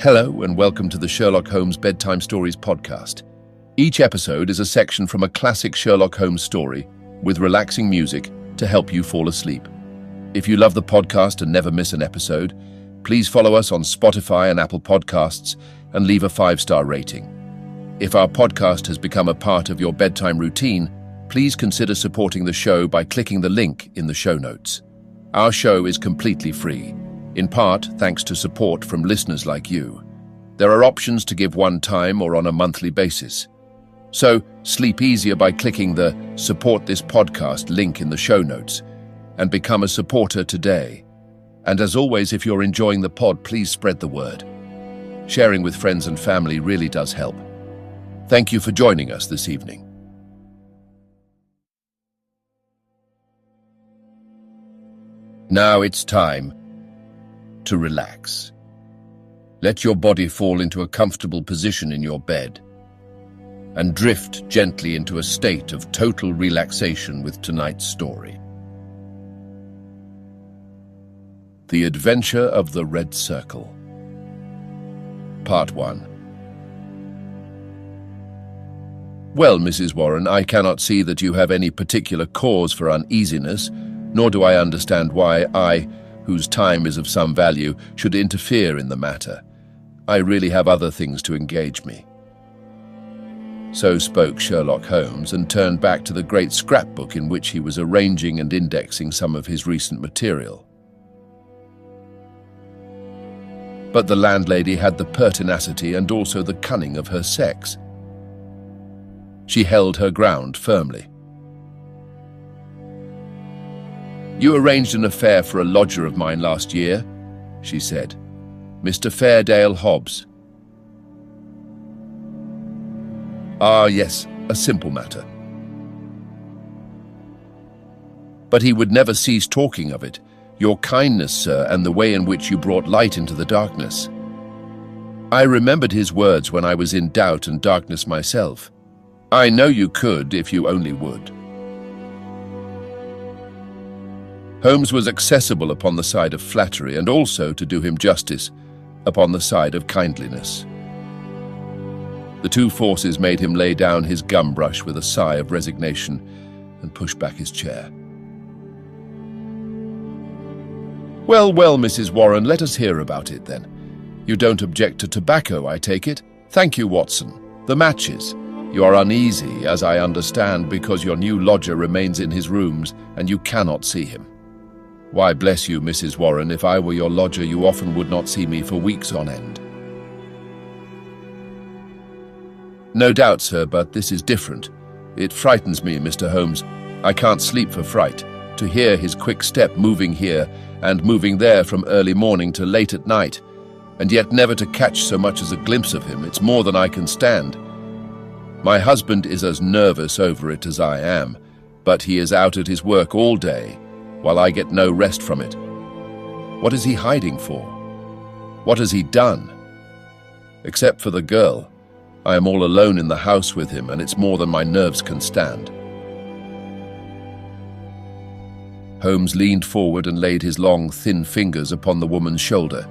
Hello and welcome to the Sherlock Holmes Bedtime Stories podcast. Each episode is a section from a classic Sherlock Holmes story with relaxing music to help you fall asleep. If you love the podcast and never miss an episode, please follow us on Spotify and Apple Podcasts and leave a 5-star rating. If our podcast has become a part of your bedtime routine, please consider supporting the show by clicking the link in the show notes. Our show is completely free, in part thanks to support from listeners like you. There are options to give one time or on a monthly basis. So sleep easier by clicking the Support This Podcast link in the show notes and become a supporter today. And as always, if you're enjoying the pod, please spread the word. Sharing with friends and family really does help. Thank you for joining us this evening. Now it's time to relax. Let your body fall into a comfortable position in your bed and drift gently into a state of total relaxation with tonight's story. The Adventure of the Red Circle. Part 1. Well, Mrs. Warren, I cannot see that you have any particular cause for uneasiness, nor do I understand why I, whose time is of some value, should interfere in the matter. I really have other things to engage me. So spoke Sherlock Holmes and turned back to the great scrapbook in which he was arranging and indexing some of his recent material. But the landlady had the pertinacity and also the cunning of her sex. She held her ground firmly. "You arranged an affair for a lodger of mine last year," she said. "Mr. Fairdale Hobbs." "Ah, yes, a simple matter." "But he would never cease talking of it. Your kindness, sir, and the way in which you brought light into the darkness. I remembered his words when I was in doubt and darkness myself. I know you could if you only would." Holmes was accessible upon the side of flattery and also, to do him justice, upon the side of kindliness. The two forces made him lay down his gum brush with a sigh of resignation and push back his chair. Well, Mrs. Warren, let us hear about it then. You don't object to tobacco, I take it? Thank you, Watson. The matches. You are uneasy, as I understand, because your new lodger remains in his rooms and you cannot see him. Why, bless you, Mrs. Warren, if I were your lodger, you often would not see me for weeks on end. No doubt, sir, but this is different. It frightens me, Mr. Holmes. I can't sleep for fright. To hear his quick step moving here and moving there from early morning to late at night, and yet never to catch so much as a glimpse of him, it's more than I can stand. My husband is as nervous over it as I am, but he is out at his work all day, while I get no rest from it. What is he hiding for? What has he done? Except for the girl, I am all alone in the house with him, and it's more than my nerves can stand. Holmes leaned forward and laid his long, thin fingers upon the woman's shoulder.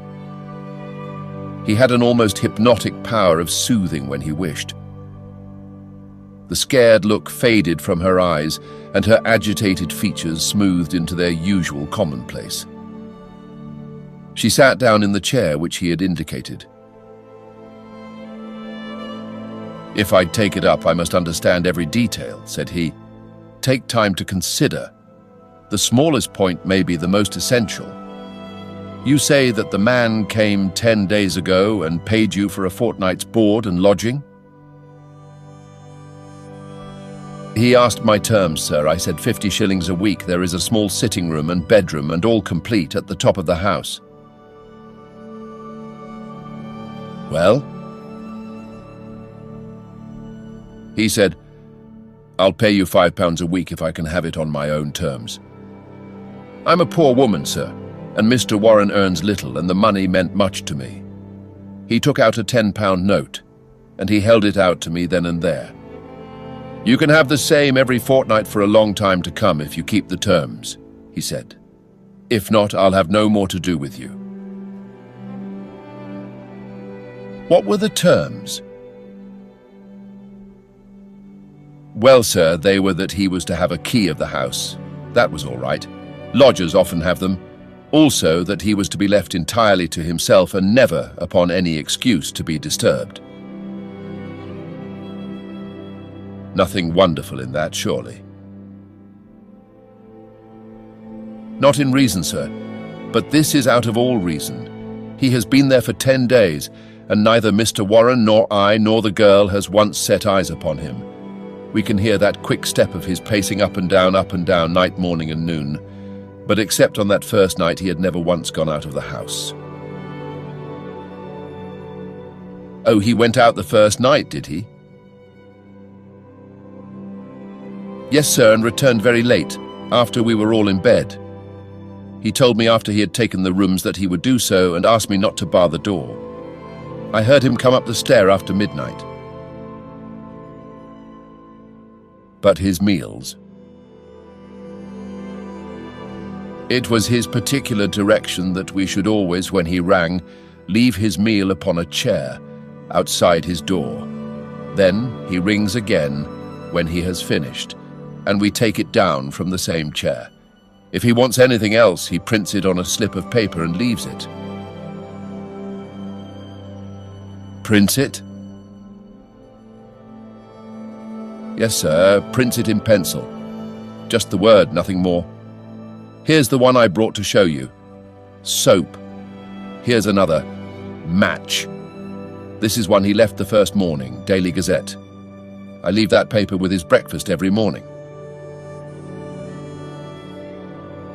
He had an almost hypnotic power of soothing when he wished. The scared look faded from her eyes, and her agitated features smoothed into their usual commonplace. She sat down in the chair which he had indicated. "If I take it up, I must understand every detail," said he. "Take time to consider. The smallest point may be the most essential. You say that the man came 10 days ago and paid you for a fortnight's board and lodging?" "He asked my terms, sir. I said 50 shillings a week. There is a small sitting room and bedroom and all complete at the top of the house." "Well?" "He said, 'I'll pay you £5 a week if I can have it on my own terms.' I'm a poor woman, sir, and Mr. Warren earns little, and the money meant much to me. He took out a £10 note, and he held it out to me then and there. 'You can have the same every fortnight for a long time to come if you keep the terms,' he said. 'If not, I'll have no more to do with you.' What were the terms? Well, sir, they were that he was to have a key of the house. That was all right. Lodgers often have them. Also, that he was to be left entirely to himself and never, upon any excuse, to be disturbed. Nothing wonderful in that, surely. Not in reason, sir, but this is out of all reason. He has been there for 10 days, and neither Mr. Warren nor I nor the girl has once set eyes upon him. We can hear that quick step of his pacing up and down, night, morning and noon. But except on that first night, he had never once gone out of the house. Oh, he went out the first night, did he? Yes, sir, and returned very late, after we were all in bed. He told me after he had taken the rooms that he would do so and asked me not to bar the door. I heard him come up the stair after midnight. But his meals? It was his particular direction that we should always, when he rang, leave his meal upon a chair outside his door. Then he rings again when he has finished, and we take it down from the same chair. If he wants anything else, he prints it on a slip of paper and leaves it. Prints it? Yes, sir, prints it in pencil. Just the word, nothing more. Here's the one I brought to show you. Soap. Here's another. Match. This is one he left the first morning, Daily Gazette. I leave that paper with his breakfast every morning.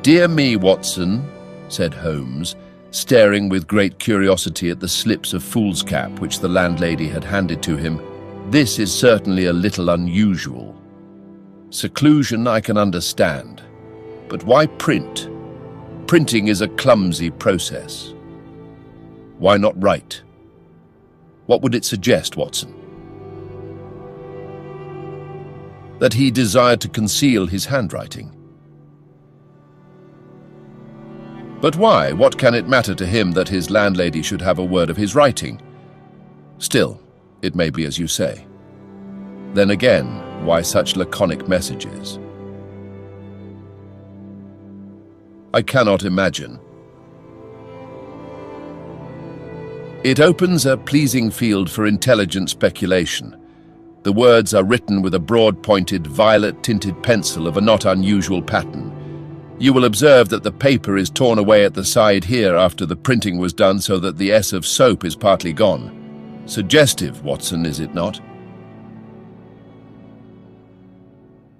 Dear me, Watson, said Holmes, staring with great curiosity at the slips of foolscap which the landlady had handed to him. This is certainly a little unusual. Seclusion I can understand, but why print? Printing is a clumsy process. Why not write? What would it suggest, Watson? That he desired to conceal his handwriting. But why? What can it matter to him that his landlady should have a word of his writing? Still, it may be as you say. Then again, why such laconic messages? I cannot imagine. It opens a pleasing field for intelligent speculation. The words are written with a broad-pointed, violet-tinted pencil of a not unusual pattern. You will observe that the paper is torn away at the side here after the printing was done, so that the S of soap is partly gone. Suggestive, Watson, is it not?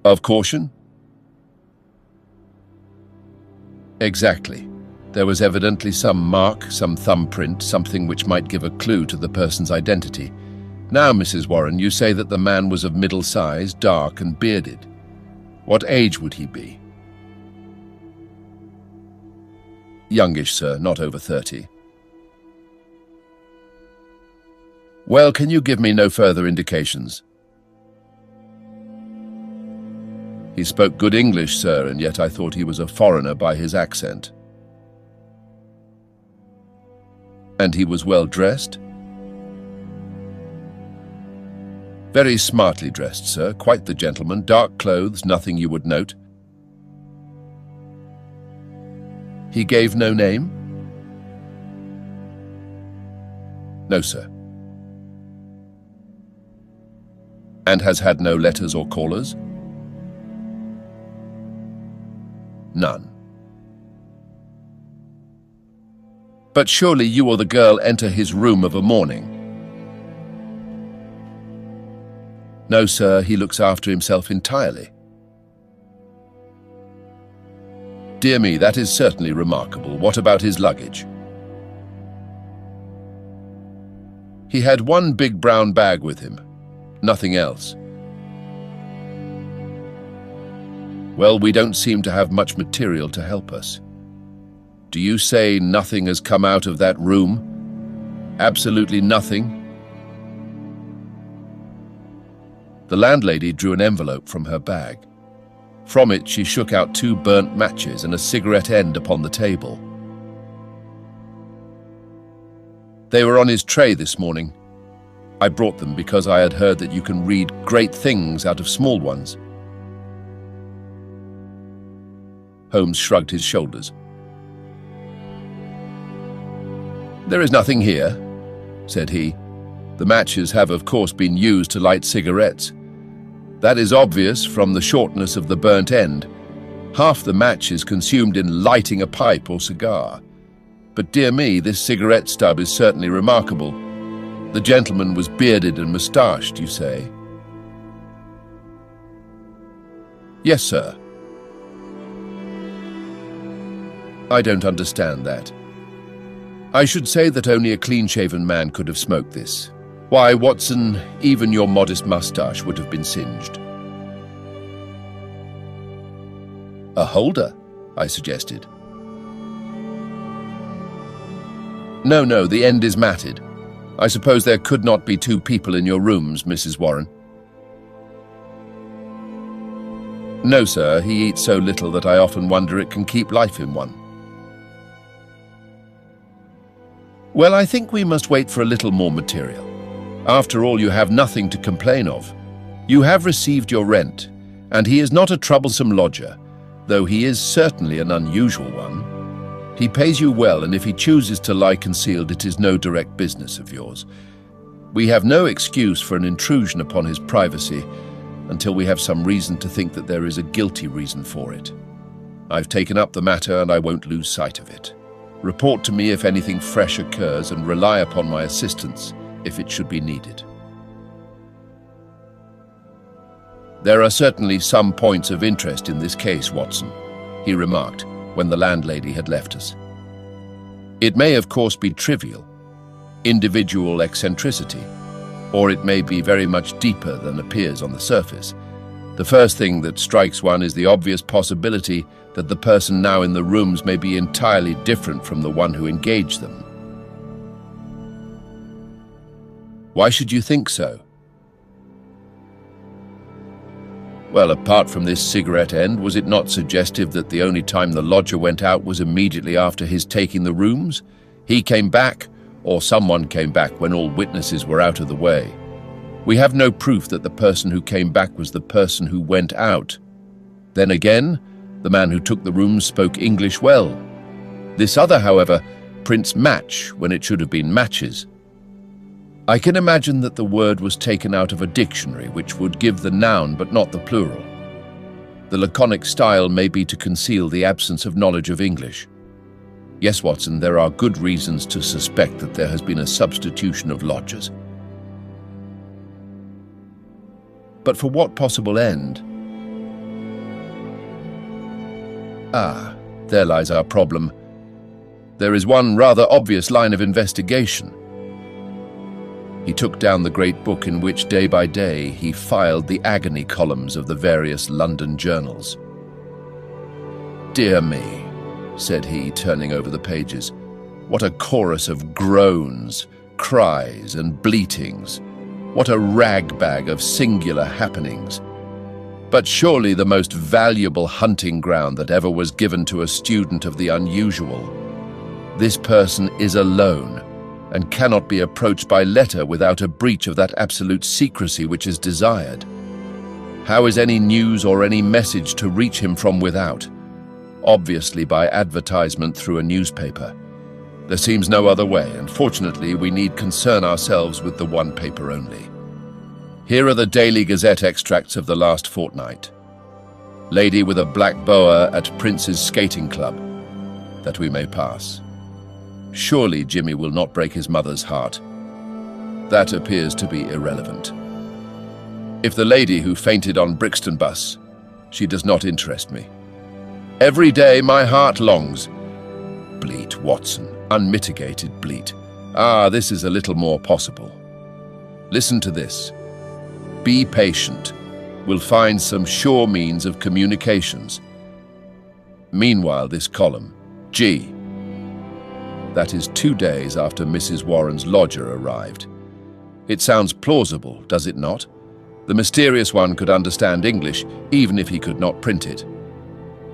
Of caution? Exactly. There was evidently some mark, some thumbprint, something which might give a clue to the person's identity. Now, Mrs. Warren, you say that the man was of middle size, dark and bearded. What age would he be? Youngish, sir, not over 30. Well, can you give me no further indications? He spoke good English, sir, and yet I thought he was a foreigner by his accent. And he was well dressed? Very smartly dressed, sir, quite the gentleman. Dark clothes, nothing you would note. He gave no name? No, sir. And has had no letters or callers? None. But surely you or the girl enter his room of a morning? No, sir, he looks after himself entirely. Dear me, that is certainly remarkable. What about his luggage? He had one big brown bag with him. Nothing else. Well, we don't seem to have much material to help us. Do you say nothing has come out of that room? Absolutely nothing? The landlady drew an envelope from her bag. From it she shook out 2 burnt matches and a cigarette end upon the table. They were on his tray this morning. I brought them because I had heard that you can read great things out of small ones." Holmes shrugged his shoulders. "There is nothing here," said he. "The matches have of course been used to light cigarettes. That is obvious from the shortness of the burnt end. Half the match is consumed in lighting a pipe or cigar. But dear me, this cigarette stub is certainly remarkable. The gentleman was bearded and moustached, you say?" "Yes, sir." "I don't understand that. I should say that only a clean-shaven man could have smoked this. Why, Watson, even your modest moustache would have been singed." "A holder," I suggested. No, the end is matted. I suppose there could not be two people in your rooms, Mrs. Warren." "No, sir, he eats so little that I often wonder it can keep life in one." "Well, I think we must wait for a little more material. After all, you have nothing to complain of. You have received your rent, and he is not a troublesome lodger, though he is certainly an unusual one. He pays you well, and if he chooses to lie concealed, it is no direct business of yours. We have no excuse for an intrusion upon his privacy until we have some reason to think that there is a guilty reason for it. I've taken up the matter, and I won't lose sight of it. Report to me if anything fresh occurs, and rely upon my assistance if it should be needed." "There are certainly some points of interest in this case, Watson," he remarked when the landlady had left us. "It may of course be trivial, individual eccentricity, or it may be very much deeper than appears on the surface. The first thing that strikes one is the obvious possibility that the person now in the rooms may be entirely different from the one who engaged them." "Why should you think so?" "Well, apart from this cigarette end, was it not suggestive that the only time the lodger went out was immediately after his taking the rooms? He came back, or someone came back when all witnesses were out of the way. We have no proof that the person who came back was the person who went out. Then again, the man who took the rooms spoke English well. This other, however, prints match when it should have been matches. I can imagine that the word was taken out of a dictionary, which would give the noun but not the plural. The laconic style may be to conceal the absence of knowledge of English. Yes, Watson, there are good reasons to suspect that there has been a substitution of lodgers. But for what possible end? Ah, there lies our problem. There is one rather obvious line of investigation. He took down the great book in which, day by day, he filed the agony columns of the various London journals. "Dear me," said he, turning over the pages, "what a chorus of groans, cries, and bleatings! What a ragbag of singular happenings! But surely the most valuable hunting ground that ever was given to a student of the unusual. This person is alone, and cannot be approached by letter without a breach of that absolute secrecy which is desired. How is any news or any message to reach him from without? Obviously by advertisement through a newspaper. There seems no other way, and fortunately we need concern ourselves with the one paper only. Here are the Daily Gazette extracts of the last fortnight. Lady with a black boa at Prince's Skating Club. That we may pass. Surely Jimmy will not break his mother's heart. That appears to be irrelevant. If the lady who fainted on Brixton bus, she does not interest me. Every day my heart longs. Bleat, Watson, unmitigated bleat. Ah, this is a little more possible. Listen to this. Be patient. We'll find some sure means of communications. Meanwhile, this column, G. That is 2 days after Mrs. Warren's lodger arrived. It sounds plausible, does it not? The mysterious one could understand English, even if he could not print it.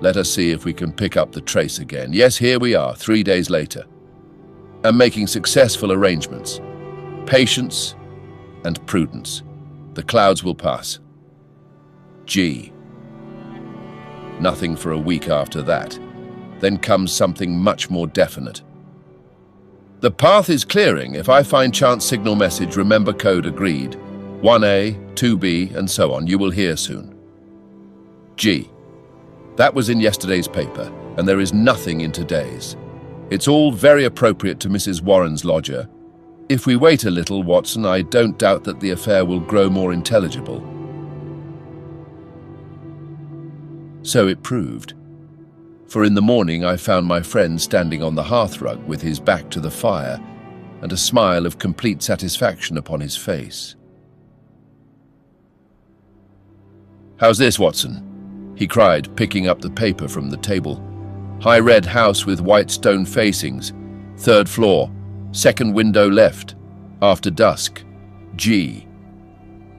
Let us see if we can pick up the trace again. Yes, here we are, 3 days later. And making successful arrangements. Patience, and prudence. The clouds will pass. G. Nothing for a week after that. Then comes something much more definite. The path is clearing. If I find chance signal message, remember code agreed. 1A, 2B, and so on. You will hear soon. G. That was in yesterday's paper, and there is nothing in today's. It's all very appropriate to Mrs. Warren's lodger. If we wait a little, Watson, I don't doubt that the affair will grow more intelligible. So it proved. For in the morning I found my friend standing on the hearthrug with his back to the fire and a smile of complete satisfaction upon his face. "How's this, Watson?" he cried, picking up the paper from the table. "High red house with white stone facings. 3rd floor. 2nd window left. After dusk. G.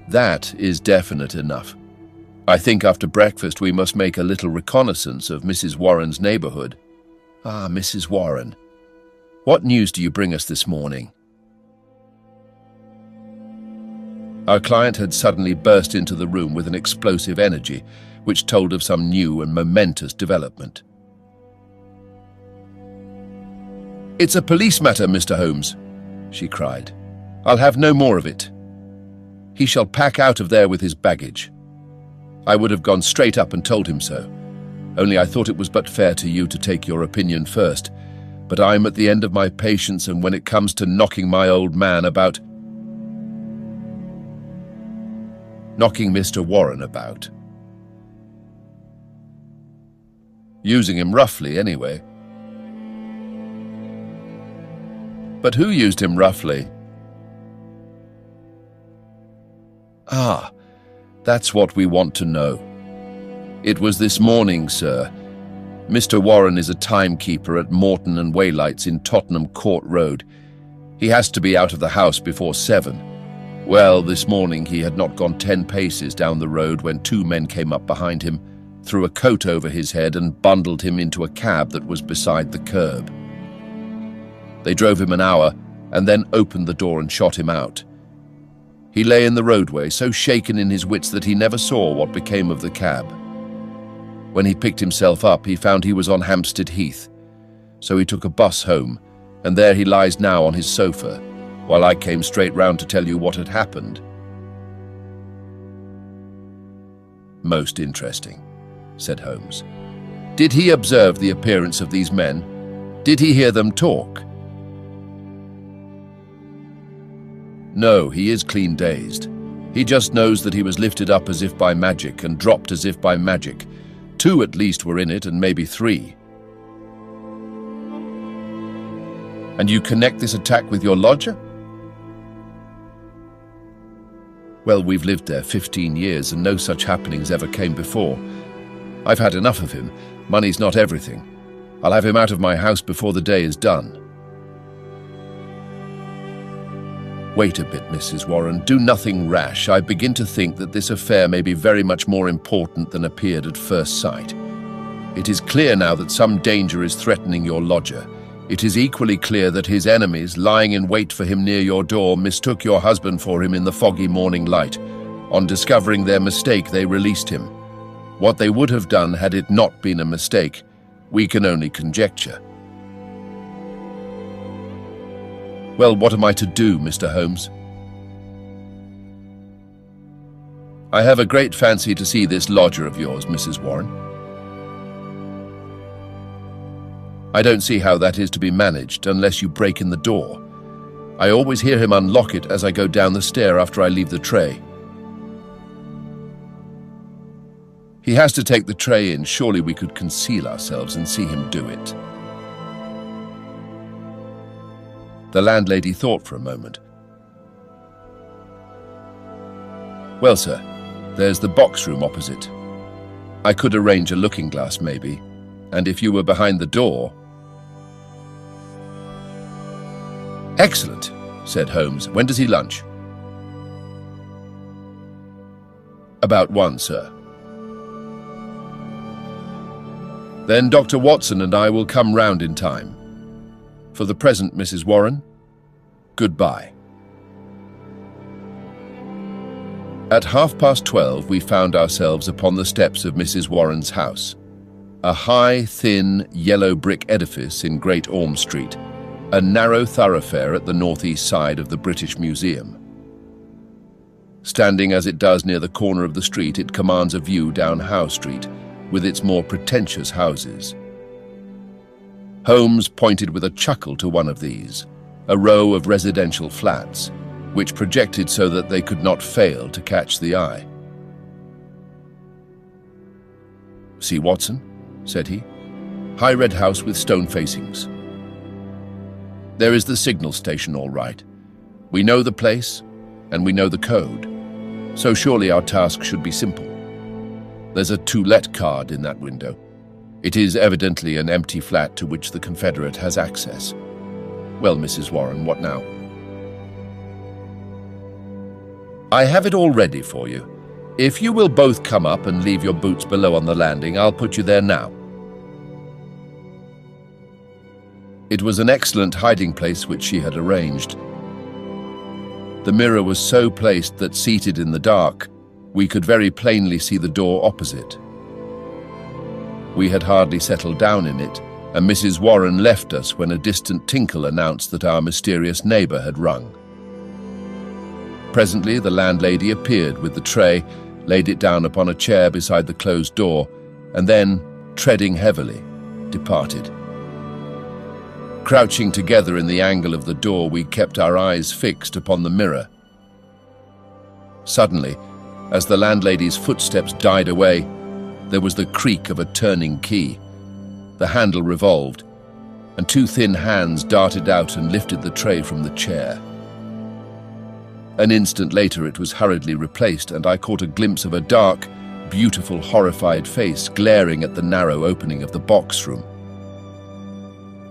That is definite enough. I think after breakfast we must make a little reconnaissance of Mrs. Warren's neighborhood." "Ah, Mrs. Warren. What news do you bring us this morning?" Our client had suddenly burst into the room with an explosive energy, which told of some new and momentous development. "It's a police matter, Mr. Holmes," she cried. "I'll have no more of it. He shall pack out of there with his baggage. I would have gone straight up and told him so, only I thought it was but fair to you to take your opinion first. But I'm at the end of my patience, and when it comes to knocking my old man about—" "Knocking Mr. Warren about." "Using him roughly, anyway." "But who used him roughly?" "Ah, that's what we want to know. It was this morning, sir. Mr. Warren is a timekeeper at Morton and Waylight's in Tottenham Court Road. He has to be out of the house before 7. Well, this morning he had not gone 10 paces down the road when 2 men came up behind him, threw a coat over his head and bundled him into a cab that was beside the curb. They drove him an hour and then opened the door and shot him out. He lay in the roadway, so shaken in his wits that he never saw what became of the cab. When he picked himself up, he found he was on Hampstead Heath. So he took a bus home, and there he lies now on his sofa, while I came straight round to tell you what had happened." "Most interesting," said Holmes. "Did he observe the appearance of these men? Did he hear them talk?" "No, he is clean dazed. He just knows that he was lifted up as if by magic and dropped as if by magic. 2 at least were in it, and maybe 3. "And you connect this attack with your lodger?" "Well, we've lived there 15 years and no such happenings ever came before. I've had enough of him. Money's not everything. I'll have him out of my house before the day is done." "Wait a bit, Mrs. Warren. Do nothing rash. I begin to think that this affair may be very much more important than appeared at first sight. It is clear now that some danger is threatening your lodger. It is equally clear that his enemies, lying in wait for him near your door, mistook your husband for him in the foggy morning light. On discovering their mistake, they released him. What they would have done had it not been a mistake, we can only conjecture." "Well, what am I to do, Mr. Holmes?" "I have a great fancy to see this lodger of yours, Mrs. Warren." "I don't see how that is to be managed unless you break in the door. I always hear him unlock it as I go down the stair after I leave the tray." "He has to take the tray in. Surely we could conceal ourselves and see him do it." The landlady thought for a moment. "Well, sir, there's the box room opposite. I could arrange a looking glass, maybe, and if you were behind the door—" "Excellent," said Holmes. "When does he lunch?" "About 1, sir." "Then Dr. Watson and I will come round in time. For the present, Mrs. Warren, goodbye." At 12:30, we found ourselves upon the steps of Mrs. Warren's house, a high, thin, yellow brick edifice in Great Orme Street, a narrow thoroughfare at the northeast side of the British Museum. Standing as it does near the corner of the street, it commands a view down Howe Street, with its more pretentious houses. Holmes pointed with a chuckle to one of these, a row of residential flats, which projected so that they could not fail to catch the eye. "See, Watson," said he. "High red house with stone facings. There is the signal station, all right. We know the place, and we know the code, so surely our task should be simple. There's a to let card in that window. It is evidently an empty flat to which the Confederate has access. Well, Mrs. Warren, what now?" "I have it all ready for you. If you will both come up and leave your boots below on the landing, I'll put you there now." It was an excellent hiding place which she had arranged. The mirror was so placed that, seated in the dark, we could very plainly see the door opposite. We had hardly settled down in it, and Mrs. Warren left us when a distant tinkle announced that our mysterious neighbour had rung. Presently the landlady appeared with the tray, laid it down upon a chair beside the closed door, and then, treading heavily, departed. Crouching together in the angle of the door, we kept our eyes fixed upon the mirror. Suddenly, as the landlady's footsteps died away, there was the creak of a turning key. The handle revolved, and two thin hands darted out and lifted the tray from the chair. An instant later it was hurriedly replaced, and I caught a glimpse of a dark, beautiful, horrified face glaring at the narrow opening of the box room.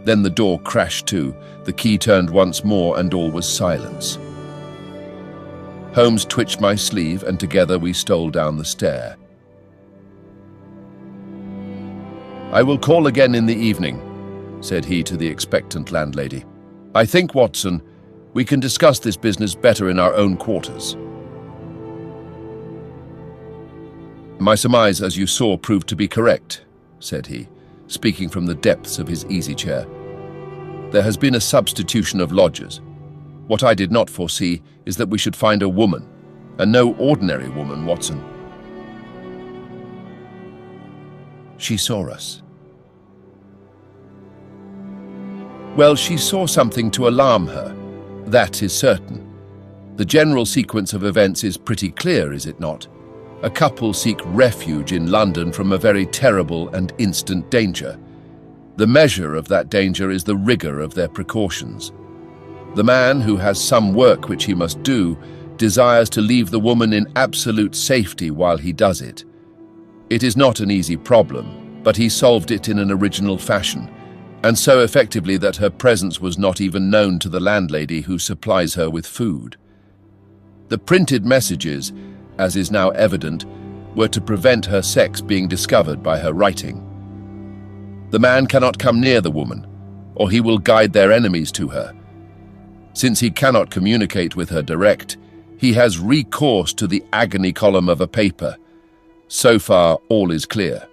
Then the door crashed to, the key turned once more, and all was silence. Holmes twitched my sleeve, and together we stole down the stair. "I will call again in the evening," said he to the expectant landlady. "I think, Watson, we can discuss this business better in our own quarters." "My surmise, as you saw, proved to be correct," said he, speaking from the depths of his easy-chair. "There has been a substitution of lodgers. What I did not foresee is that we should find a woman, and no ordinary woman, Watson." "She saw us." "Well, she saw something to alarm her. That is certain. The general sequence of events is pretty clear, is it not? A couple seek refuge in London from a very terrible and instant danger. The measure of that danger is the rigor of their precautions. The man, who has some work which he must do, desires to leave the woman in absolute safety while he does it. It is not an easy problem, but he solved it in an original fashion, and so effectively that her presence was not even known to the landlady who supplies her with food. The printed messages, as is now evident, were to prevent her sex being discovered by her writing. The man cannot come near the woman, or he will guide their enemies to her. Since he cannot communicate with her direct, he has recourse to the agony column of a paper. So far, all is clear.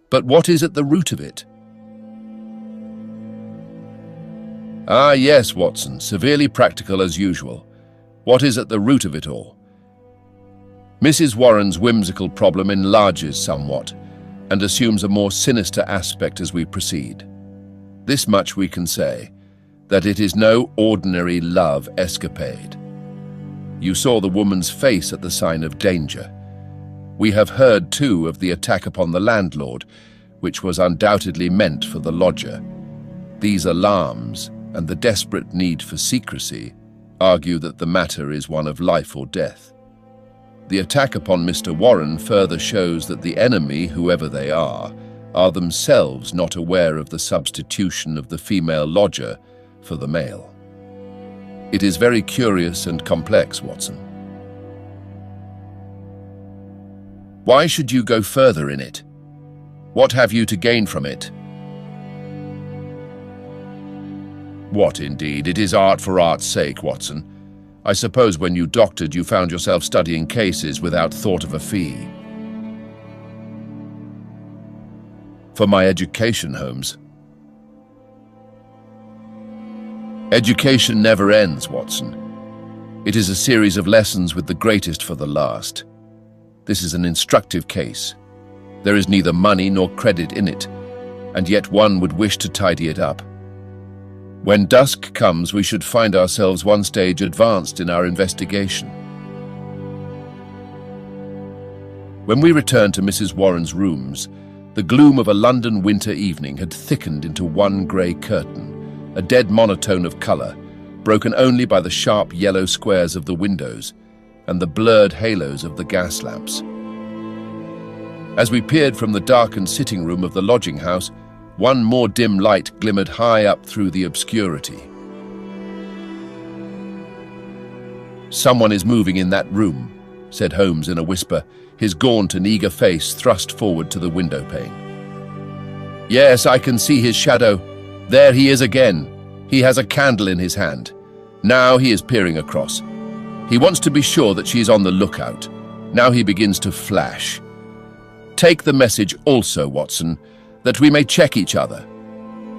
But what is at the root of it? Ah, yes, Watson, severely practical as usual. What is at the root of it all? Mrs. Warren's whimsical problem enlarges somewhat and assumes a more sinister aspect as we proceed. This much we can say, that it is no ordinary love escapade. You saw the woman's face at the sign of danger. We have heard, too, of the attack upon the landlord, which was undoubtedly meant for the lodger. These alarms, and the desperate need for secrecy, argue that the matter is one of life or death. The attack upon Mr. Warren further shows that the enemy, whoever they are themselves not aware of the substitution of the female lodger for the male. It is very curious and complex, Watson. Why should you go further in it? What have you to gain from it? What, indeed? It is art for art's sake, Watson. I suppose when you doctored, you found yourself studying cases without thought of a fee. For my education, Holmes. Education never ends, Watson. It is a series of lessons with the greatest for the last. This is an instructive case. There is neither money nor credit in it, and yet one would wish to tidy it up. When dusk comes, we should find ourselves one stage advanced in our investigation. When we returned to Mrs. Warren's rooms, the gloom of a London winter evening had thickened into one grey curtain, a dead monotone of colour, broken only by the sharp yellow squares of the windows and the blurred halos of the gas lamps. As we peered from the darkened sitting room of the lodging house, one more dim light glimmered high up through the obscurity. "Someone is moving in that room," said Holmes in a whisper, his gaunt and eager face thrust forward to the window pane. "Yes, I can see his shadow. There he is again. He has a candle in his hand. Now he is peering across. He wants to be sure that she is on the lookout. Now he begins to flash. Take the message also, Watson, that we may check each other.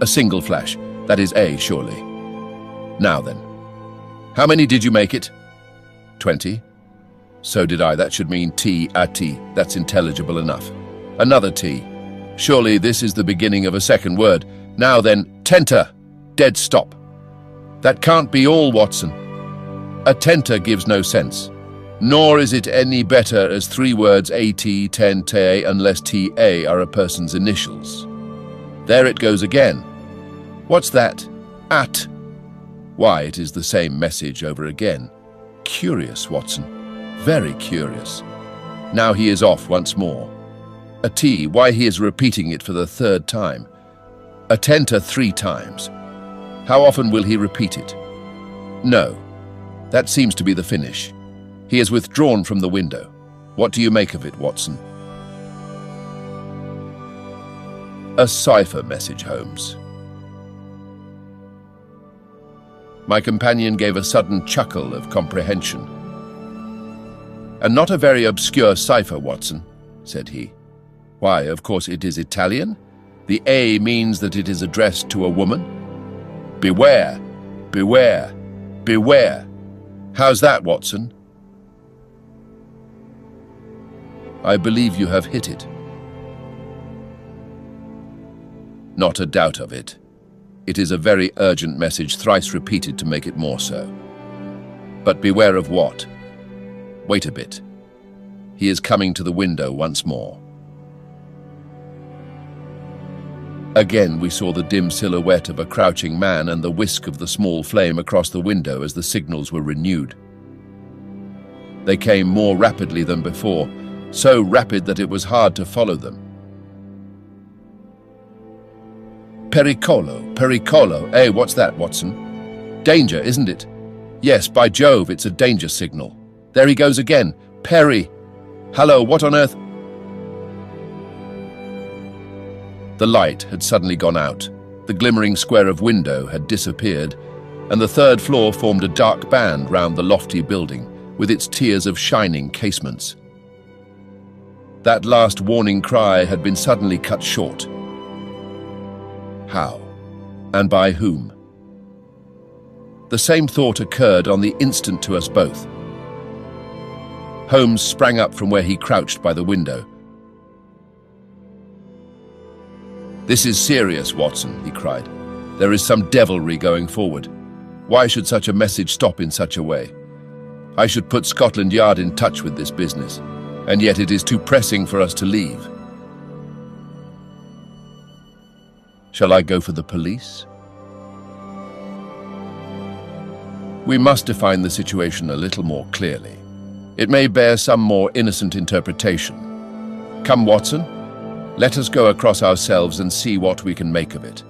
A single flash. That is A, surely. Now then. How many did you make it? 20. So did I. That should mean T, a T. That's intelligible enough. Another T. Surely this is the beginning of a second word. Now then, tenter. Dead stop. That can't be all, Watson. A tenter gives no sense. Nor is it any better as three words AT, tente, unless TA are a person's initials. There it goes again. What's that? At. Why, it is the same message over again. Curious, Watson. Very curious. Now he is off once more. A T, why he is repeating it for the third time. A tenter 3 times. How often will he repeat it? No. That seems to be the finish. He has withdrawn from the window. What do you make of it, Watson? A cipher message, Holmes. My companion gave a sudden chuckle of comprehension. And not a very obscure cipher, Watson, said he. Why, of course it is Italian. The A means that it is addressed to a woman. Beware, beware, beware. How's that, Watson? I believe you have hit it. Not a doubt of it. It is a very urgent message, thrice repeated to make it more so. But beware of what? Wait a bit. He is coming to the window once more. Again we saw the dim silhouette of a crouching man and the whisk of the small flame across the window as the signals were renewed. They came more rapidly than before, so rapid that it was hard to follow them. Pericolo, pericolo. Eh, what's that, Watson? Danger, isn't it? Yes, by Jove, it's a danger signal. There he goes again. Perry. Hello, what on earth? The light had suddenly gone out. The glimmering square of window had disappeared, and the third floor formed a dark band round the lofty building, with its tiers of shining casements. That last warning cry had been suddenly cut short. How? And by whom? The same thought occurred on the instant to us both. Holmes sprang up from where he crouched by the window. This is serious, Watson, he cried. There is some devilry going forward. Why should such a message stop in such a way? I should put Scotland Yard in touch with this business, and yet it is too pressing for us to leave. Shall I go for the police? We must define the situation a little more clearly. It may bear some more innocent interpretation. Come, Watson, let us go across ourselves and see what we can make of it.